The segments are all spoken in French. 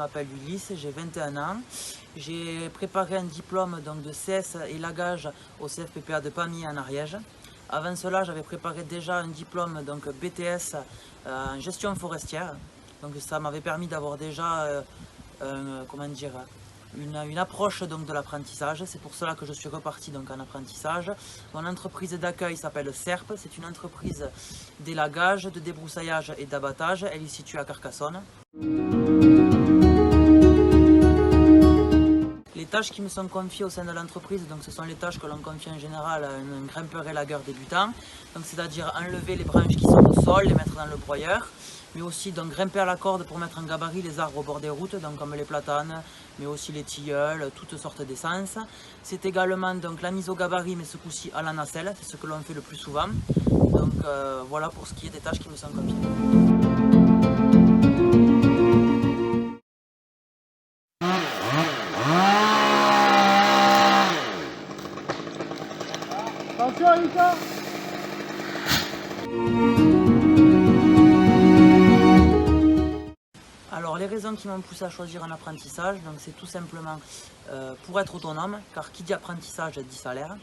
m'appelle Ulysse, j'ai 21 ans. J'ai préparé un diplôme donc, de CS élagage au CFPPA de Pamiers en Ariège. Avant cela, j'avais préparé déjà un diplôme donc, BTS en gestion forestière. Donc ça m'avait permis d'avoir déjà une approche donc, de l'apprentissage. C'est pour cela que je suis reparti donc, en apprentissage. Mon entreprise d'accueil s'appelle SERP. C'est une entreprise d'élagage, de débroussaillage et d'abattage. Elle est située à Carcassonne. Les tâches qui me sont confiées au sein de l'entreprise, donc ce sont les tâches que l'on confie en général à un grimpeur élagueur débutant, c'est-à-dire enlever les branches qui sont au sol, les mettre dans le broyeur, mais aussi donc, grimper à la corde pour mettre en gabarit les arbres au bord des routes, donc, comme les platanes, mais aussi les tilleuls, toutes sortes d'essences. C'est également donc, la mise au gabarit, mais ce coup-ci à la nacelle, c'est ce que l'on fait le plus souvent. Donc voilà pour ce qui est des tâches qui me sont confiées. Attention Anita. Alors les raisons qui m'ont poussé à choisir un apprentissage, c'est tout simplement pour être autonome, car qui dit apprentissage dit salaire.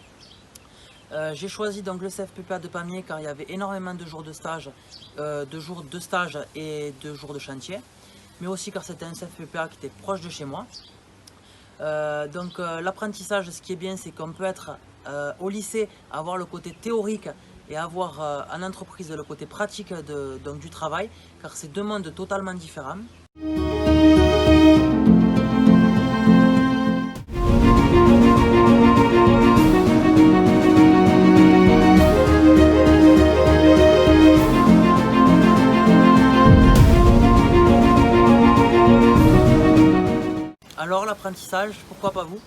J'ai choisi donc le CFPPA de Pamiers car il y avait énormément de jours de stage, et de jours de chantier, mais aussi car c'était un CFPPA qui était proche de chez moi. L'apprentissage, ce qui est bien, c'est qu'on peut être au lycée, avoir le côté théorique et avoir en entreprise le côté pratique du travail, car c'est deux mondes totalement différents. Alors l'apprentissage, pourquoi pas vous?